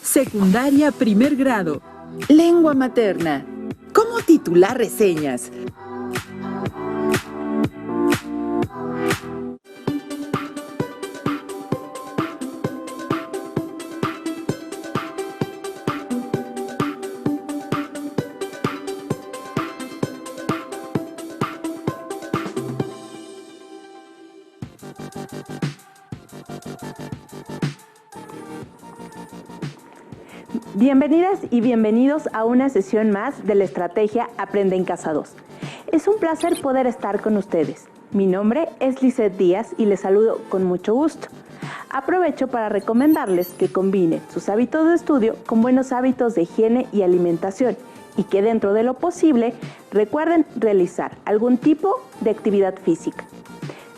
Secundaria primer grado. Lengua materna. ¿Cómo titular reseñas? Bienvenidas y bienvenidos a una sesión más de la estrategia Aprende en Casa 2. Es un placer poder estar con ustedes. Mi nombre es Lizeth Díaz y les saludo con mucho gusto. Aprovecho para recomendarles que combinen sus hábitos de estudio con buenos hábitos de higiene y alimentación y que dentro de lo posible recuerden realizar algún tipo de actividad física.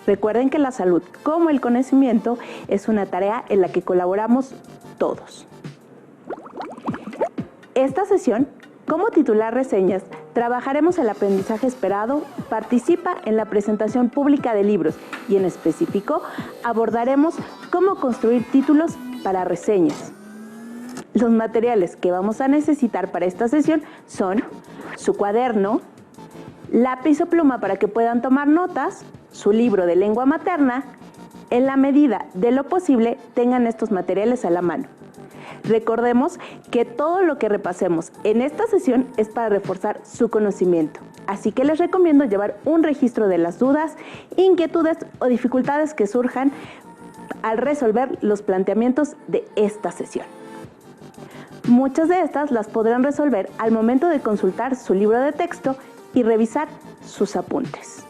Recuerden que la salud, como el conocimiento, es una tarea en la que colaboramos todos. Esta sesión, como titular reseñas, trabajaremos el aprendizaje esperado, participa en la presentación pública de libros y en específico abordaremos cómo construir títulos para reseñas. Los materiales que vamos a necesitar para esta sesión son su cuaderno, lápiz o pluma para que puedan tomar notas, su libro de lengua materna. En la medida de lo posible, tengan estos materiales a la mano. Recordemos que todo lo que repasemos en esta sesión es para reforzar su conocimiento, así que les recomiendo llevar un registro de las dudas, inquietudes o dificultades que surjan al resolver los planteamientos de esta sesión. Muchas de estas las podrán resolver al momento de consultar su libro de texto y revisar sus apuntes.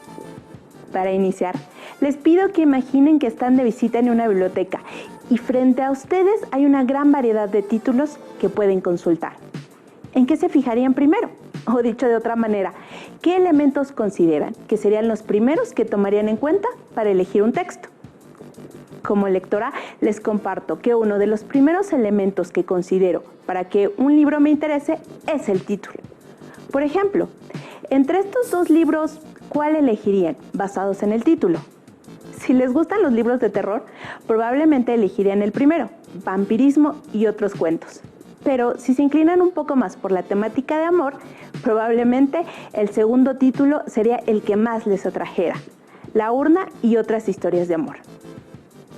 Para iniciar, les pido que imaginen que están de visita en una biblioteca y frente a ustedes hay una gran variedad de títulos que pueden consultar. ¿En qué se fijarían primero? O dicho de otra manera, ¿qué elementos consideran que serían los primeros que tomarían en cuenta para elegir un texto? Como lectora, les comparto que uno de los primeros elementos que considero para que un libro me interese es el título. Por ejemplo, entre estos dos libros, ¿cuál elegirían basados en el título? Si les gustan los libros de terror, probablemente elegirían el primero, Vampirismo y otros cuentos. Pero si se inclinan un poco más por la temática de amor, probablemente el segundo título sería el que más les atrajera, La urna y otras historias de amor.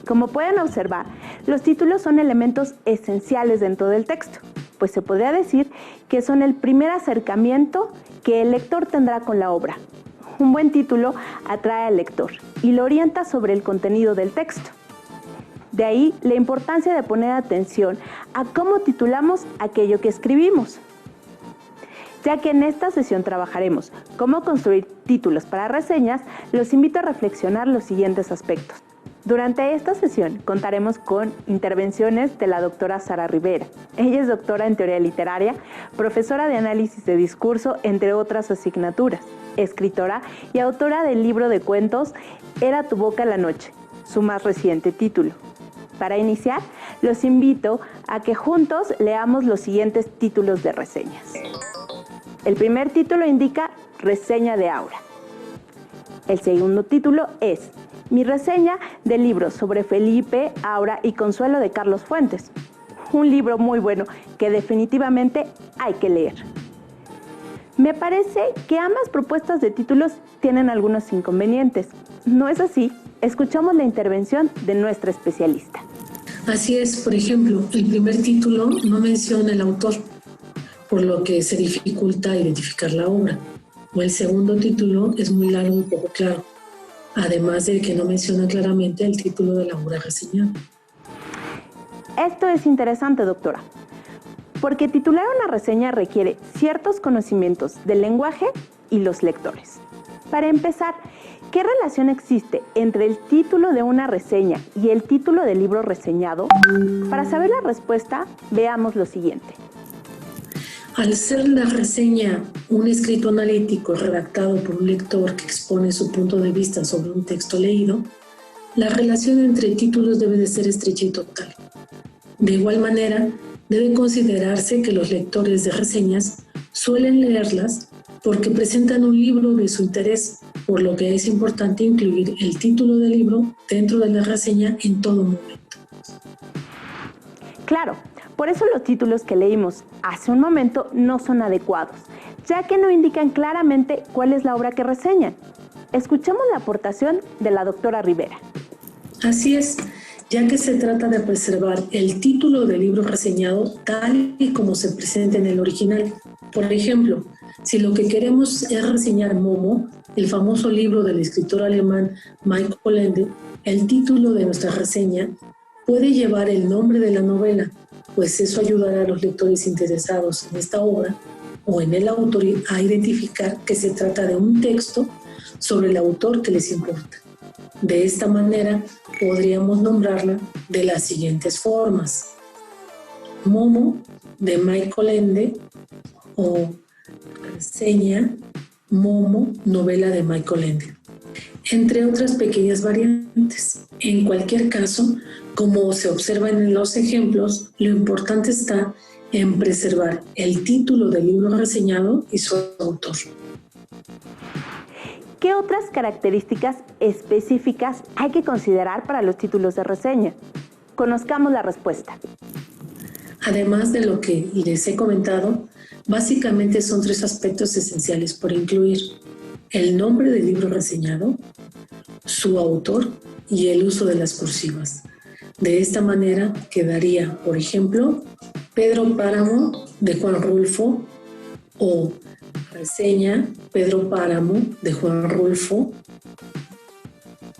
Como pueden observar, los títulos son elementos esenciales dentro del texto, pues se podría decir que son el primer acercamiento que el lector tendrá con la obra. Un buen título atrae al lector y lo orienta sobre el contenido del texto. De ahí la importancia de poner atención a cómo titulamos aquello que escribimos. Ya que en esta sesión trabajaremos cómo construir títulos para reseñas, los invito a reflexionar los siguientes aspectos. Durante esta sesión contaremos con intervenciones de la doctora Sara Rivera. Ella es doctora en teoría literaria, profesora de análisis de discurso, entre otras asignaturas, escritora y autora del libro de cuentos Era tu boca la noche, su más reciente título. Para iniciar, los invito a que juntos leamos los siguientes títulos de reseñas. El primer título indica Reseña de Aura. El segundo título es Mi reseña del libro sobre Felipe, Aura y Consuelo de Carlos Fuentes. Un libro muy bueno que definitivamente hay que leer. Me parece que ambas propuestas de títulos tienen algunos inconvenientes. ¿No es así? Escuchamos la intervención de nuestra especialista. Así es, por ejemplo, el primer título no menciona el autor, por lo que se dificulta identificar la obra. O el segundo título es muy largo y poco claro, además de que no menciona claramente el título de la obra reseñada. Esto es interesante, doctora, porque titular una reseña requiere ciertos conocimientos del lenguaje y los lectores. Para empezar, ¿qué relación existe entre el título de una reseña y el título del libro reseñado? Para saber la respuesta, veamos lo siguiente. Al ser la reseña un escrito analítico redactado por un lector que expone su punto de vista sobre un texto leído, la relación entre títulos debe de ser estrecha y total. De igual manera, debe considerarse que los lectores de reseñas suelen leerlas porque presentan un libro de su interés, por lo que es importante incluir el título del libro dentro de la reseña en todo momento. Claro, por eso los títulos que leímos hace un momento no son adecuados, ya que no indican claramente cuál es la obra que reseñan. Escuchemos la aportación de la doctora Rivera. Así es, ya que se trata de preservar el título del libro reseñado tal y como se presenta en el original. Por ejemplo, si lo que queremos es reseñar Momo, el famoso libro del escritor alemán Michael Ende, el título de nuestra reseña puede llevar el nombre de la novela, pues eso ayudará a los lectores interesados en esta obra o en el autor a identificar que se trata de un texto sobre el autor que les importa. De esta manera podríamos nombrarla de las siguientes formas: Momo de Michael Ende o reseña Momo, novela de Michael Ende, entre otras pequeñas variantes. En cualquier caso, como se observa en los ejemplos, lo importante está en preservar el título del libro reseñado y su autor. ¿Qué otras características específicas hay que considerar para los títulos de reseña? Conozcamos la respuesta. Además de lo que les he comentado, básicamente son 3 aspectos esenciales por incluir: el nombre del libro reseñado, su autor y el uso de las cursivas. De esta manera quedaría, por ejemplo, Pedro Páramo de Juan Rulfo o reseña Pedro Páramo de Juan Rulfo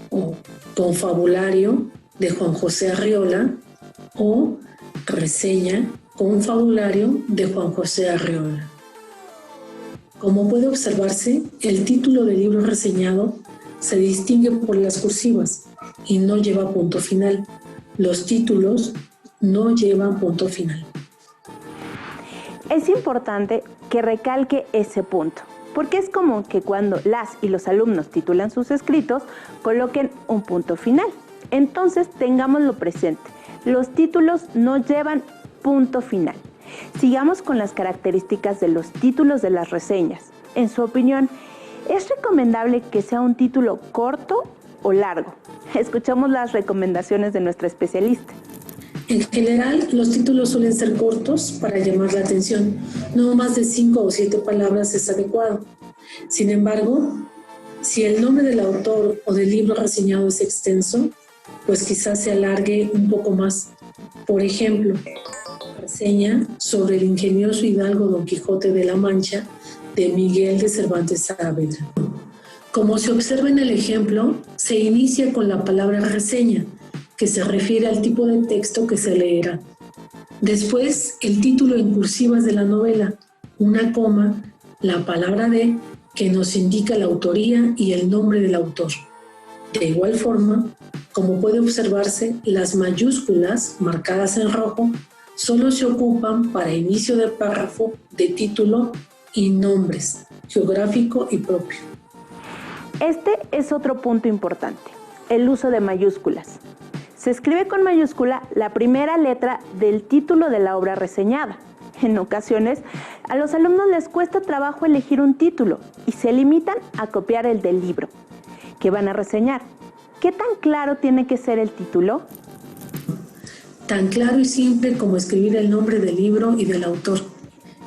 o confabulario de Juan José Arriola o reseña confabulario de Juan José Arriola. Como puede observarse, el título del libro reseñado se distingue por las cursivas y no lleva punto final. Los títulos no llevan punto final. Es importante que recalque ese punto, porque es común que cuando las y los alumnos titulan sus escritos, coloquen un punto final. Entonces, tengámoslo presente. Los títulos no llevan punto final. Sigamos con las características de los títulos de las reseñas. En su opinión, ¿es recomendable que sea un título corto o largo? Escuchamos las recomendaciones de nuestra especialista. En general, los títulos suelen ser cortos para llamar la atención. No más de 5 o 7 palabras es adecuado. Sin embargo, si el nombre del autor o del libro reseñado es extenso, pues quizás se alargue un poco más. Por ejemplo, reseña sobre el ingenioso hidalgo Don Quijote de la Mancha de Miguel de Cervantes Saavedra. Como se observa en el ejemplo, se inicia con la palabra reseña, que se refiere al tipo de texto que se leerá. Después, el título en cursivas de la novela, una coma, la palabra de, que nos indica la autoría y el nombre del autor. De igual forma, como puede observarse, las mayúsculas marcadas en rojo solo se ocupan para inicio de párrafo, de título y nombres, geográfico y propio. Este es otro punto importante, el uso de mayúsculas. Se escribe con mayúscula la primera letra del título de la obra reseñada. En ocasiones, a los alumnos les cuesta trabajo elegir un título y se limitan a copiar el del libro que van a reseñar. ¿Qué tan claro tiene que ser el título? Tan claro y simple como escribir el nombre del libro y del autor.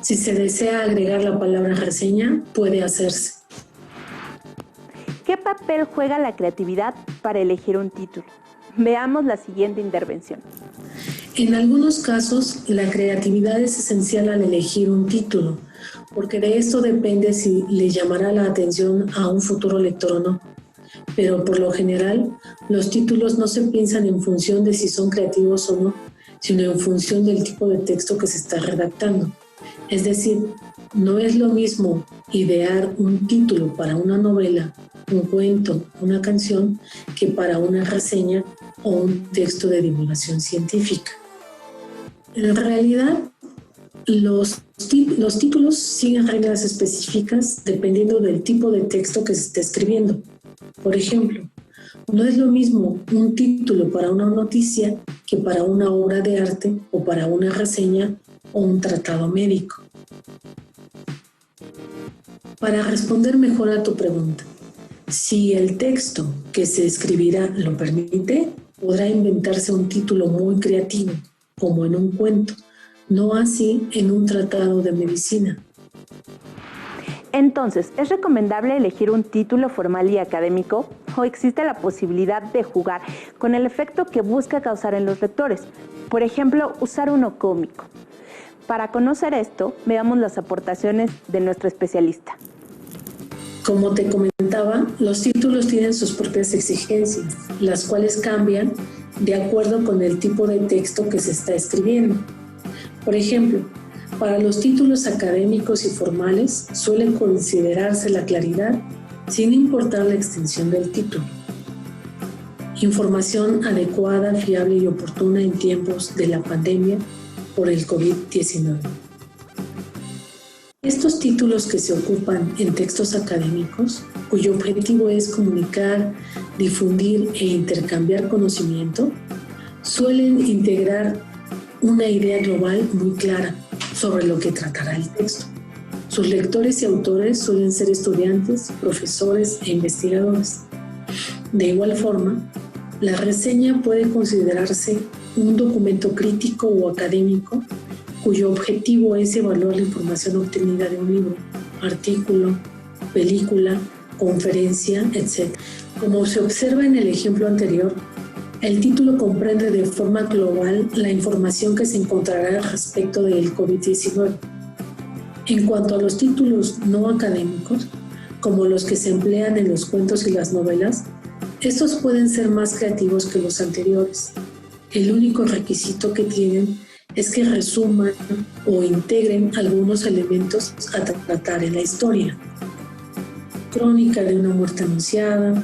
Si se desea agregar la palabra reseña, puede hacerse. ¿Qué papel juega la creatividad para elegir un título? Veamos la siguiente intervención. En algunos casos, la creatividad es esencial al elegir un título, porque de esto depende si le llamará la atención a un futuro lector o no. Pero por lo general, los títulos no se piensan en función de si son creativos o no, sino en función del tipo de texto que se está redactando. Es decir, no es lo mismo idear un título para una novela, un cuento, una canción, que para una reseña o un texto de divulgación científica. En realidad, los títulos siguen reglas específicas dependiendo del tipo de texto que se esté escribiendo. Por ejemplo, no es lo mismo un título para una noticia que para una obra de arte o para una reseña o un tratado médico. Para responder mejor a tu pregunta, si el texto que se escribirá lo permite, podrá inventarse un título muy creativo, como en un cuento, no así en un tratado de medicina. Entonces, ¿es recomendable elegir un título formal y académico o existe la posibilidad de jugar con el efecto que busca causar en los lectores? Por ejemplo, usar uno cómico. Para conocer esto, veamos las aportaciones de nuestro especialista. Como te comentaba, los títulos tienen sus propias exigencias, las cuales cambian de acuerdo con el tipo de texto que se está escribiendo. Por ejemplo, para los títulos académicos y formales suele considerarse la claridad sin importar la extensión del título. Información adecuada, fiable y oportuna en tiempos de la pandemia por el COVID-19. Estos títulos que se ocupan en textos académicos, cuyo objetivo es comunicar, difundir e intercambiar conocimiento, suelen integrar una idea global muy clara sobre lo que tratará el texto. Sus lectores y autores suelen ser estudiantes, profesores e investigadores. De igual forma, la reseña puede considerarse un documento crítico o académico cuyo objetivo es evaluar la información obtenida de un libro, artículo, película, conferencia, etc. Como se observa en el ejemplo anterior, el título comprende de forma global la información que se encontrará respecto del COVID-19. En cuanto a los títulos no académicos, como los que se emplean en los cuentos y las novelas, estos pueden ser más creativos que los anteriores. El único requisito que tienen es que resuman o integren algunos elementos a tratar en la historia. Crónica de una muerte anunciada,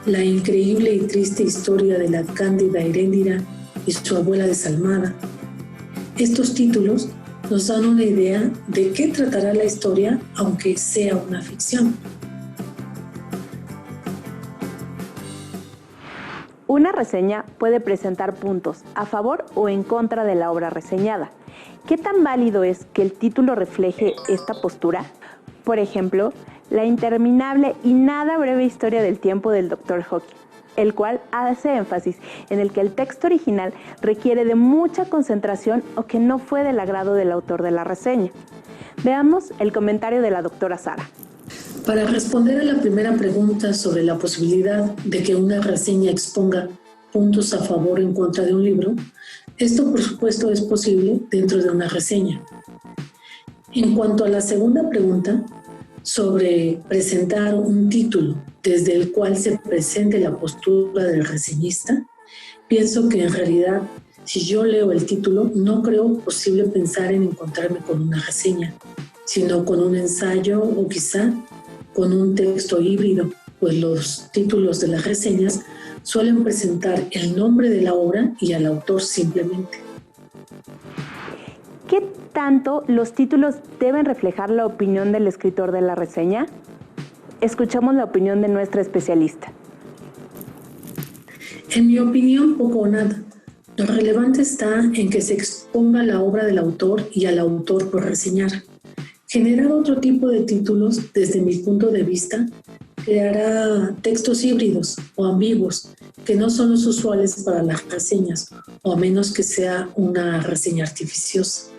la increíble y triste historia de la cándida Heréndira y su abuela desalmada. Estos títulos nos dan una idea de qué tratará la historia, aunque sea una ficción. Una reseña puede presentar puntos a favor o en contra de la obra reseñada. ¿Qué tan válido es que el título refleje esta postura? Por ejemplo, la interminable y nada breve historia del tiempo del Dr. Hawking, el cual hace énfasis en el que el texto original requiere de mucha concentración o que no fue del agrado del autor de la reseña. Veamos el comentario de la doctora Sara. Para responder a la primera pregunta sobre la posibilidad de que una reseña exponga puntos a favor o en contra de un libro, esto por supuesto es posible dentro de una reseña. En cuanto a la segunda pregunta, sobre presentar un título desde el cual se presente la postura del reseñista, pienso que en realidad, si yo leo el título, no creo posible pensar en encontrarme con una reseña, sino con un ensayo o quizá con un texto híbrido, pues los títulos de las reseñas suelen presentar el nombre de la obra y al autor simplemente. ¿Qué tanto los títulos deben reflejar la opinión del escritor de la reseña? Escuchamos la opinión de nuestra especialista. En mi opinión, poco o nada. Lo relevante está en que se exponga la obra del autor y al autor por reseñar. Generar otro tipo de títulos, desde mi punto de vista, creará textos híbridos o ambiguos que no son los usuales para las reseñas, o a menos que sea una reseña artificiosa.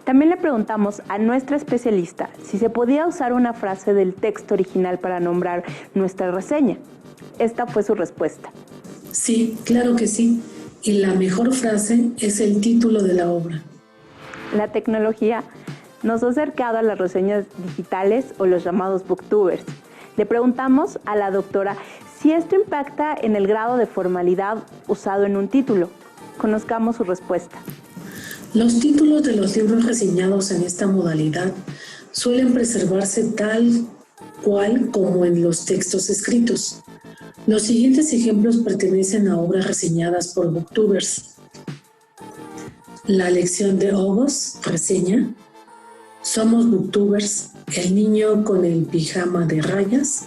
También le preguntamos a nuestra especialista si se podía usar una frase del texto original para nombrar nuestra reseña. Esta fue su respuesta. Sí, claro que sí. Y la mejor frase es el título de la obra. La tecnología nos ha acercado a las reseñas digitales o los llamados booktubers. Le preguntamos a la doctora si esto impacta en el grado de formalidad usado en un título. Conozcamos su respuesta. Los títulos de los libros reseñados en esta modalidad suelen preservarse tal cual como en los textos escritos. Los siguientes ejemplos pertenecen a obras reseñadas por booktubers. La lección de Ogos, reseña. Somos booktubers, el niño con el pijama de rayas.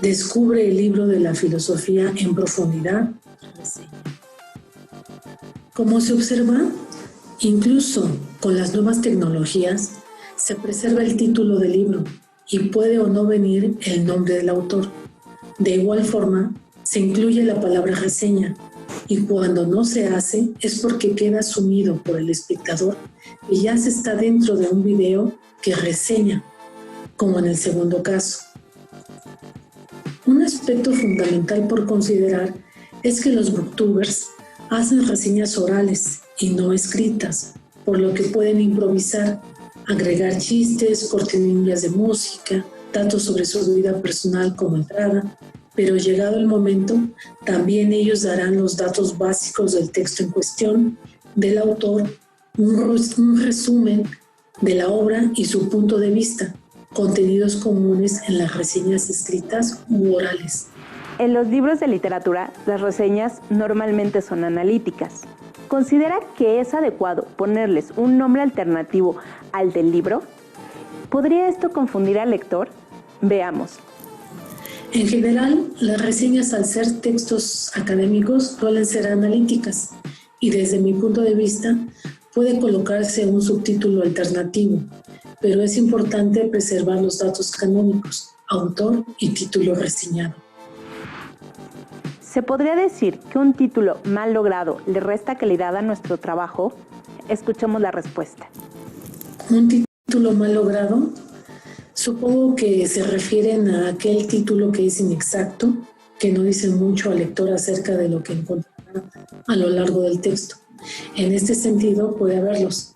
Descubre el libro de la filosofía en profundidad, reseña. Como se observa, incluso con las nuevas tecnologías, se preserva el título del libro y puede o no venir el nombre del autor. De igual forma, se incluye la palabra reseña y cuando no se hace es porque queda asumido por el espectador que ya se está dentro de un video que reseña, como en el segundo caso. Un aspecto fundamental por considerar es que los booktubers hacen reseñas orales y no escritas, por lo que pueden improvisar, agregar chistes, cortinillas de música, datos sobre su vida personal como entrada, pero llegado el momento, también ellos darán los datos básicos del texto en cuestión, del autor, un resumen de la obra y su punto de vista, contenidos comunes en las reseñas escritas u orales. En los libros de literatura, las reseñas normalmente son analíticas. ¿Considera que es adecuado ponerles un nombre alternativo al del libro? ¿Podría esto confundir al lector? Veamos. En general, las reseñas, al ser textos académicos, suelen ser analíticas y desde mi punto de vista puede colocarse un subtítulo alternativo, pero es importante preservar los datos canónicos, autor y título reseñado. ¿Se podría decir que un título mal logrado le resta calidad a nuestro trabajo? Escuchemos la respuesta. ¿Un título mal logrado? Supongo que se refieren a aquel título que es inexacto, que no dice mucho al lector acerca de lo que encontrará a lo largo del texto. En este sentido, puede haberlos.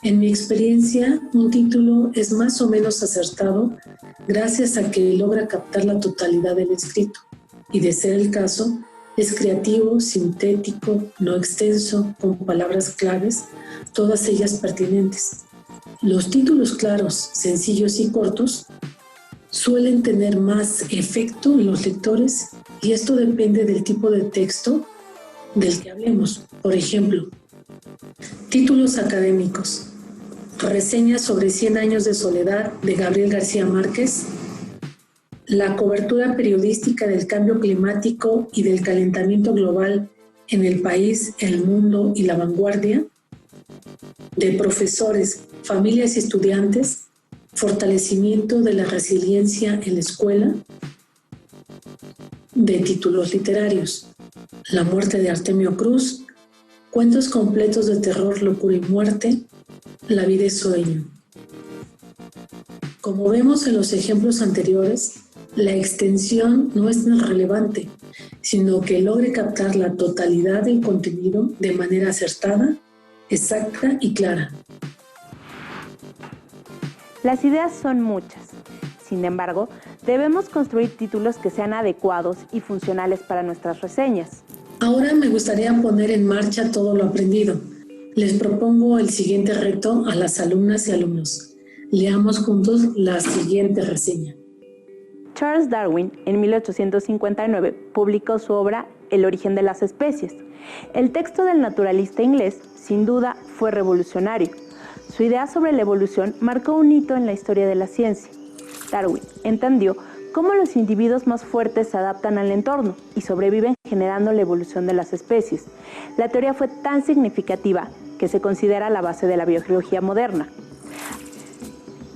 En mi experiencia, un título es más o menos acertado gracias a que logra captar la totalidad del escrito y, de ser el caso, es creativo, sintético, no extenso, con palabras claves, todas ellas pertinentes. Los títulos claros, sencillos y cortos suelen tener más efecto en los lectores y esto depende del tipo de texto del que hablemos. Por ejemplo, títulos académicos: Reseña sobre 100 años de soledad de Gabriel García Márquez, la cobertura periodística del cambio climático y del calentamiento global en El País, El Mundo y La Vanguardia, de profesores, familias y estudiantes, fortalecimiento de la resiliencia en la escuela. De títulos literarios: La muerte de Artemio Cruz, cuentos completos de terror, locura y muerte, La vida es sueño. Como vemos en los ejemplos anteriores, la extensión no es tan relevante, sino que logre captar la totalidad del contenido de manera acertada, exacta y clara. Las ideas son muchas. Sin embargo, debemos construir títulos que sean adecuados y funcionales para nuestras reseñas. Ahora me gustaría poner en marcha todo lo aprendido. Les propongo el siguiente reto a las alumnas y alumnos. Leamos juntos la siguiente reseña. Charles Darwin, en 1859, publicó su obra El origen de las especies. El texto del naturalista inglés, sin duda, fue revolucionario. Su idea sobre la evolución marcó un hito en la historia de la ciencia. Darwin entendió cómo los individuos más fuertes se adaptan al entorno y sobreviven generando la evolución de las especies. La teoría fue tan significativa que se considera la base de la biología moderna.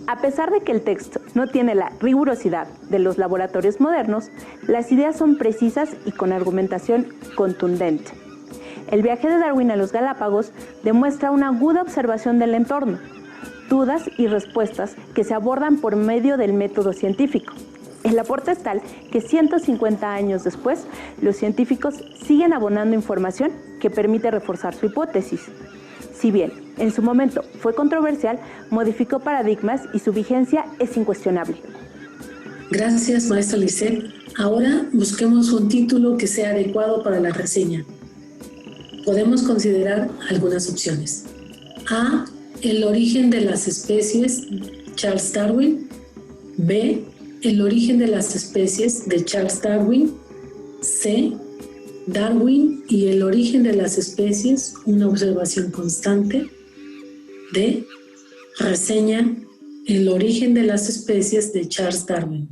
A pesar de que el texto no tiene la rigurosidad de los laboratorios modernos, las ideas son precisas y con argumentación contundente. El viaje de Darwin a los Galápagos demuestra una aguda observación del entorno, dudas y respuestas que se abordan por medio del método científico. El aporte es tal que 150 años después, los científicos siguen abonando información que permite reforzar su hipótesis. Si bien en su momento fue controversial, modificó paradigmas y su vigencia es incuestionable. Gracias, maestra Lisette. Ahora busquemos un título que sea adecuado para la reseña. Podemos considerar algunas opciones. A. El origen de las especies, Charles Darwin. B. El origen de las especies, de Charles Darwin. C. Darwin y el origen de las especies, una observación constante. D. Reseña El origen de las especies, de Charles Darwin.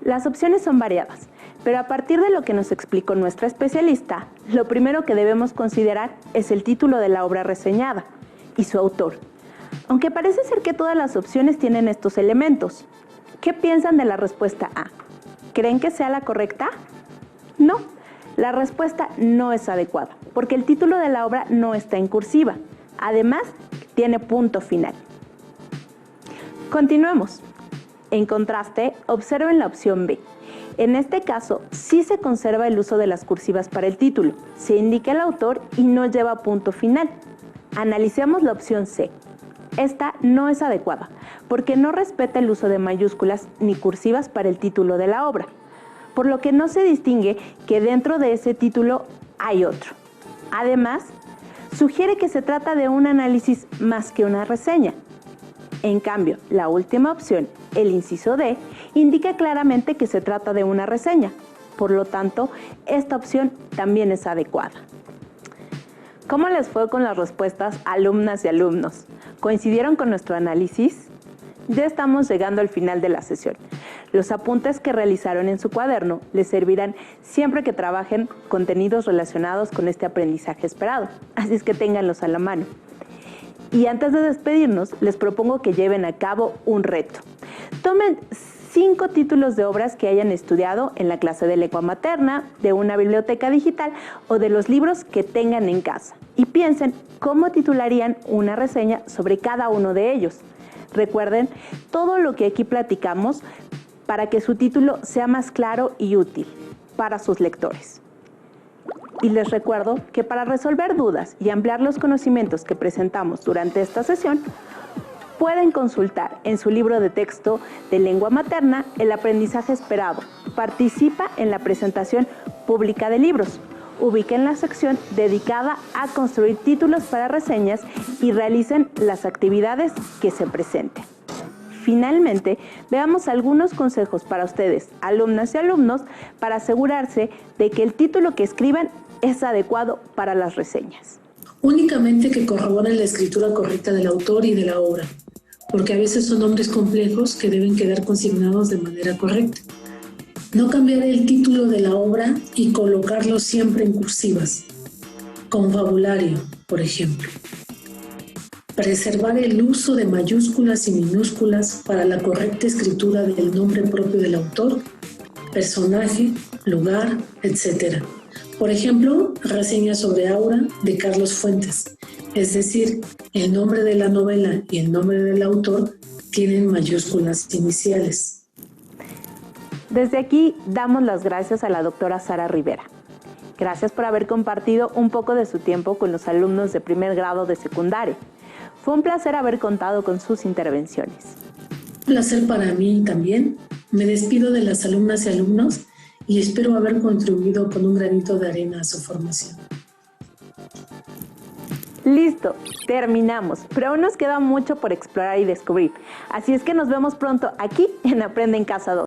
Las opciones son variadas, pero a partir de lo que nos explicó nuestra especialista, lo primero que debemos considerar es el título de la obra reseñada y su autor. Aunque parece ser que todas las opciones tienen estos elementos. ¿Qué piensan de la respuesta A? ¿Creen que sea la correcta? No. La respuesta no es adecuada, porque el título de la obra no está en cursiva. Además, tiene punto final. Continuemos. En contraste, observen la opción B. En este caso, sí se conserva el uso de las cursivas para el título, se indica el autor y no lleva punto final. Analicemos la opción C. Esta no es adecuada, porque no respeta el uso de mayúsculas ni cursivas para el título de la obra, por lo que no se distingue que dentro de ese título hay otro. Además, sugiere que se trata de un análisis más que una reseña. En cambio, la última opción, el inciso D, indica claramente que se trata de una reseña. Por lo tanto, esta opción también es adecuada. ¿Cómo les fue con las respuestas, alumnas y alumnos? ¿Coincidieron con nuestro análisis? Ya estamos llegando al final de la sesión. Los apuntes que realizaron en su cuaderno les servirán siempre que trabajen contenidos relacionados con este aprendizaje esperado. Así es que ténganlos a la mano. Y antes de despedirnos, les propongo que lleven a cabo un reto. Tomen 5 títulos de obras que hayan estudiado en la clase de lengua materna, de una biblioteca digital o de los libros que tengan en casa. Y piensen cómo titularían una reseña sobre cada uno de ellos. Recuerden todo lo que aquí platicamos para que su título sea más claro y útil para sus lectores. Y les recuerdo que para resolver dudas y ampliar los conocimientos que presentamos durante esta sesión, pueden consultar en su libro de texto de lengua materna El aprendizaje esperado. Participa en la presentación pública de libros. Ubiquen la sección dedicada a construir títulos para reseñas y realicen las actividades que se presenten. Finalmente, veamos algunos consejos para ustedes, alumnas y alumnos, para asegurarse de que el título que escriban es adecuado para las reseñas. Únicamente que corroboren la escritura correcta del autor y de la obra, porque a veces son nombres complejos que deben quedar consignados de manera correcta. No cambiar el título de la obra y colocarlo siempre en cursivas. Confabulario, por ejemplo. Preservar el uso de mayúsculas y minúsculas para la correcta escritura del nombre propio del autor, personaje, lugar, etc. Por ejemplo, reseña sobre Aura de Carlos Fuentes, es decir, el nombre de la novela y el nombre del autor tienen mayúsculas iniciales. Desde aquí damos las gracias a la doctora Sara Rivera. Gracias por haber compartido un poco de su tiempo con los alumnos de primer grado de secundaria. Fue un placer haber contado con sus intervenciones. Un placer para mí también. Me despido de las alumnas y alumnos y espero haber contribuido con un granito de arena a su formación. Listo, terminamos, pero aún nos queda mucho por explorar y descubrir. Así es que nos vemos pronto aquí en Aprende en Casa 2.